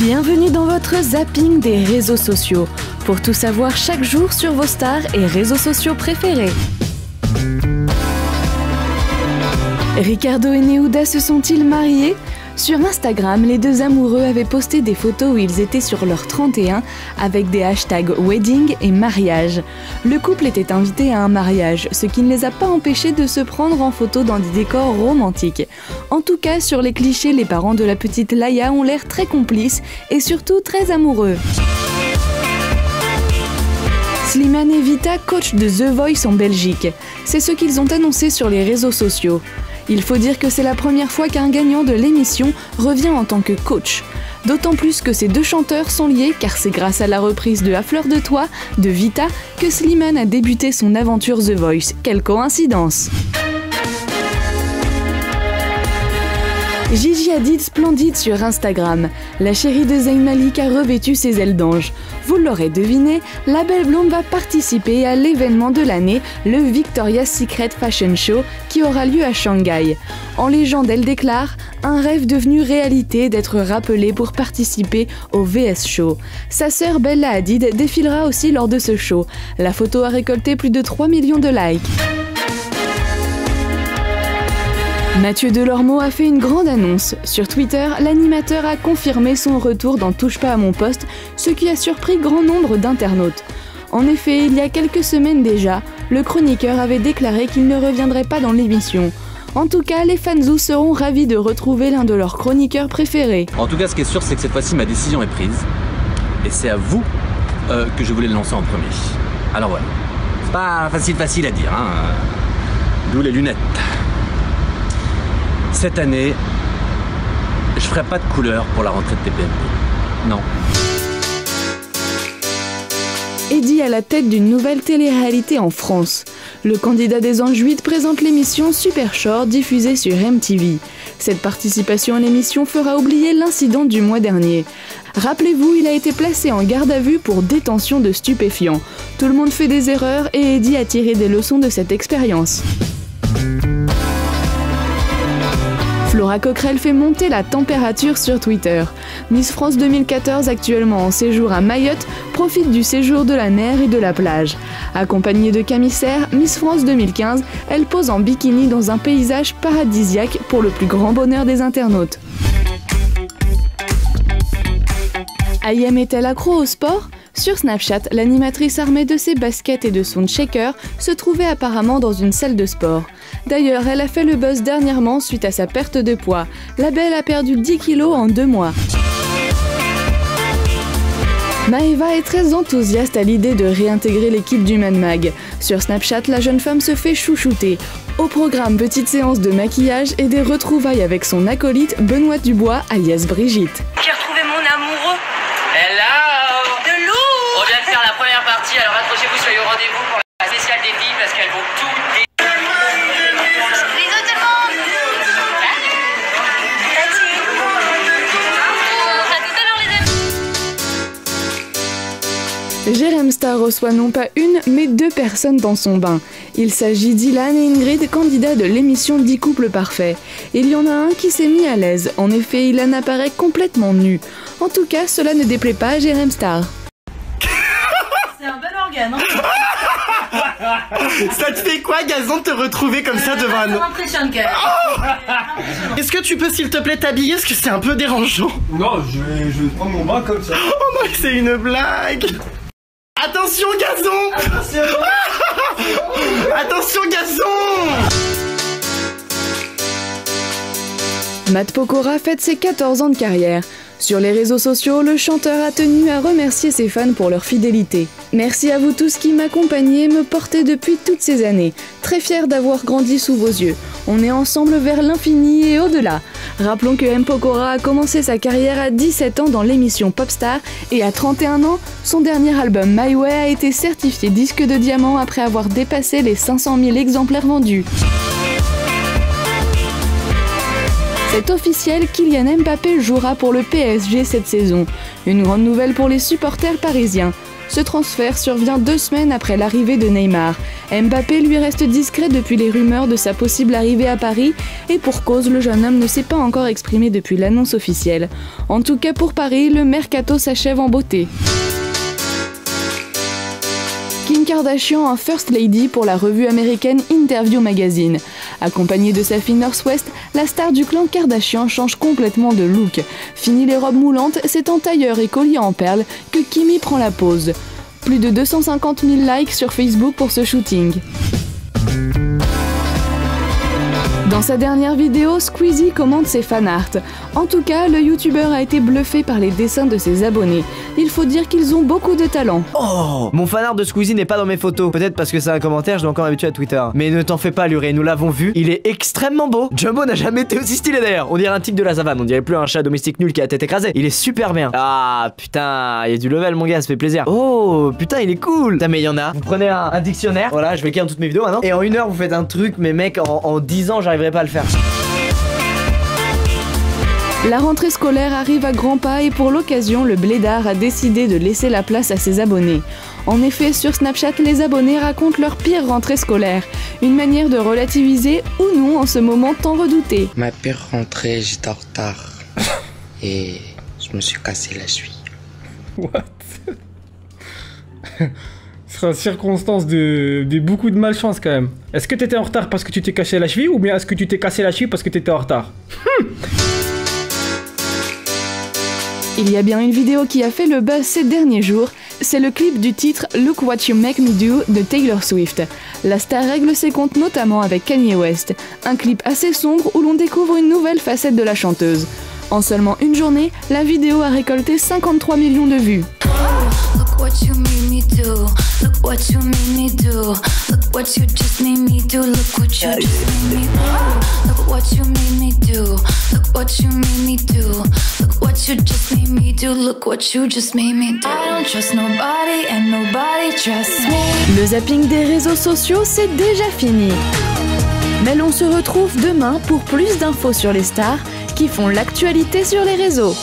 Bienvenue dans votre zapping des réseaux sociaux, pour tout savoir chaque jour sur vos stars et réseaux sociaux préférés. Ricardo et Neouda se sont-ils mariés ? Sur Instagram, les deux amoureux avaient posté des photos où ils étaient sur leur 31 avec des hashtags wedding et mariage. Le couple était invité à un mariage, ce qui ne les a pas empêchés de se prendre en photo dans des décors romantiques. En tout cas, sur les clichés, les parents de la petite Laïa ont l'air très complices et surtout très amoureux. Slimane et Vita, coach de The Voice en Belgique. C'est ce qu'ils ont annoncé sur les réseaux sociaux. Il faut dire que c'est la première fois qu'un gagnant de l'émission revient en tant que coach. D'autant plus que ces deux chanteurs sont liés car c'est grâce à la reprise de À fleur de toi de Vita que Slimane a débuté son aventure The Voice. Quelle coïncidence! Gigi Hadid splendide sur Instagram. La chérie de Zayn Malik a revêtu ses ailes d'ange. Vous l'aurez deviné, la belle blonde va participer à l'événement de l'année, le Victoria's Secret Fashion Show, qui aura lieu à Shanghai. En légende, elle déclare « Un rêve devenu réalité d'être rappelée pour participer au VS Show ». Sa sœur Bella Hadid défilera aussi lors de ce show. La photo a récolté plus de 3 millions de likes. Mathieu Delormeau a fait une grande annonce. Sur Twitter, l'animateur a confirmé son retour dans Touche pas à mon poste, ce qui a surpris grand nombre d'internautes. En effet, il y a quelques semaines déjà, le chroniqueur avait déclaré qu'il ne reviendrait pas dans l'émission. En tout cas, les fanzous seront ravis de retrouver l'un de leurs chroniqueurs préférés. En tout cas, ce qui est sûr, c'est que cette fois-ci, ma décision est prise. Et c'est à vous que je voulais le lancer en premier. Alors voilà. C'est pas facile à dire, hein. D'où les lunettes. Cette année, je ferai pas de couleur pour la rentrée de TPMP. Non. Eddy à la tête d'une nouvelle télé-réalité en France. Le candidat des Anges 8 présente l'émission Super Short diffusée sur MTV. Cette participation à l'émission fera oublier l'incident du mois dernier. Rappelez-vous, il a été placé en garde à vue pour détention de stupéfiants. Tout le monde fait des erreurs et Eddy a tiré des leçons de cette expérience. Flora Coquerel fait monter la température sur Twitter. Miss France 2014, actuellement en séjour à Mayotte, profite du séjour de la mer et de la plage. Accompagnée de Camissaire, Miss France 2015, elle pose en bikini dans un paysage paradisiaque pour le plus grand bonheur des internautes. Ayem est-elle accro au sport ? Sur Snapchat, l'animatrice armée de ses baskets et de son shaker se trouvait apparemment dans une salle de sport. D'ailleurs, elle a fait le buzz dernièrement suite à sa perte de poids. La belle a perdu 10 kilos en 2 mois. Maëva est très enthousiaste à l'idée de réintégrer l'équipe du Mad Mag. Sur Snapchat, la jeune femme se fait chouchouter. Au programme, petite séance de maquillage et des retrouvailles avec son acolyte Benoît Dubois alias Brigitte. J'ai retrouvé mon amoureux. Hello! De lourd! On vient de faire la première partie, alors accrochez-vous, soyez au rendez-vous pour la spéciale des filles parce qu'elles vont tout dé... Bisous tout le monde! À tout à l'heure les amis! Jérém Star reçoit non pas une, mais 2 personnes dans son bain. Il s'agit d'Ilan et Ingrid, candidats de l'émission 10 couples parfaits. Il y en a un qui s'est mis à l'aise. En effet, Ilan apparaît complètement nu. En tout cas, cela ne déplaît pas à Jérém Star. C'est un bel organe, hein? Ça te fait quoi, Gazon, de te retrouver comme ça devant un... Ça m'impressionne quand même. Est-ce que tu peux, s'il te plaît, t'habiller? Parce que c'est un peu dérangeant. Non, je vais prendre mon bain comme ça. Oh non, c'est une blague. Attention, Gazon. Attention, Gazon. Matt Pokora fête ses 14 ans de carrière. Sur les réseaux sociaux, le chanteur a tenu à remercier ses fans pour leur fidélité. Merci à vous tous qui m'accompagnez et me portez depuis toutes ces années. Très fier d'avoir grandi sous vos yeux. On est ensemble vers l'infini et au-delà. Rappelons que M. Pokora a commencé sa carrière à 17 ans dans l'émission Popstar et à 31 ans, son dernier album My Way a été certifié disque de diamant après avoir dépassé les 500 000 exemplaires vendus. C'est officiel, Kylian Mbappé jouera pour le PSG cette saison. Une grande nouvelle pour les supporters parisiens. Ce transfert survient 2 semaines après l'arrivée de Neymar. Mbappé lui reste discret depuis les rumeurs de sa possible arrivée à Paris, et pour cause, le jeune homme ne s'est pas encore exprimé depuis l'annonce officielle. En tout cas pour Paris, le mercato s'achève en beauté. Kim Kardashian en First Lady pour la revue américaine Interview Magazine. Accompagnée de sa fille Northwest, la star du clan Kardashian change complètement de look. Fini les robes moulantes, c'est en tailleur et collier en perles que Kimi prend la pose. Plus de 250 000 likes sur Facebook pour ce shooting. Dans sa dernière vidéo, Squeezie commente ses fanarts. En tout cas, le youtubeur a été bluffé par les dessins de ses abonnés. Il faut dire qu'ils ont beaucoup de talent. Oh, mon fanart de Squeezie n'est pas dans mes photos. Peut-être parce que c'est un commentaire, je dois encore m'habituer à Twitter. Mais ne t'en fais pas, Luré, nous l'avons vu, il est extrêmement beau. Jumbo n'a jamais été aussi stylé d'ailleurs. On dirait un tigre de la savane, on dirait plus un chat domestique nul qui a la tête écrasée. Il est super bien. Ah putain, il y a du level mon gars, ça fait plaisir. Oh putain, il est cool. Putain mais il y en a. Vous prenez un dictionnaire, voilà, je vais écrire toutes mes vidéos maintenant. Et en 1 heure vous faites un truc, mais mec, en 10 ans j'arriverai pas à le faire. La rentrée scolaire arrive à grands pas et pour l'occasion, le blédard a décidé de laisser la place à ses abonnés. En effet, sur Snapchat, les abonnés racontent leur pire rentrée scolaire. Une manière de relativiser ou non en ce moment tant redouté. Ma pire rentrée, j'étais en retard. Et je me suis cassé la cheville. What? Ce sera une circonstance de beaucoup de malchance quand même. Est-ce que t'étais en retard parce que tu t'es cassé la cheville ou bien est-ce que tu t'es cassé la cheville parce que t'étais en retard? Il y a bien une vidéo qui a fait le buzz ces derniers jours, c'est le clip du titre Look What You Make Me Do de Taylor Swift. La star règle ses comptes notamment avec Kanye West, un clip assez sombre où l'on découvre une nouvelle facette de la chanteuse. En seulement une journée, la vidéo a récolté 53 millions de vues. Look what you made me do. Look what you made me do. Look what you just made me do. Look what you just made me do. Look what you made me do. Look what you made me do. Look what you just made me do. Look what you just made me do. I don't trust nobody and nobody trusts me. Le zapping des réseaux sociaux, c'est déjà fini. Mais l'on se retrouve demain pour plus d'infos sur les stars qui font l'actualité sur les réseaux.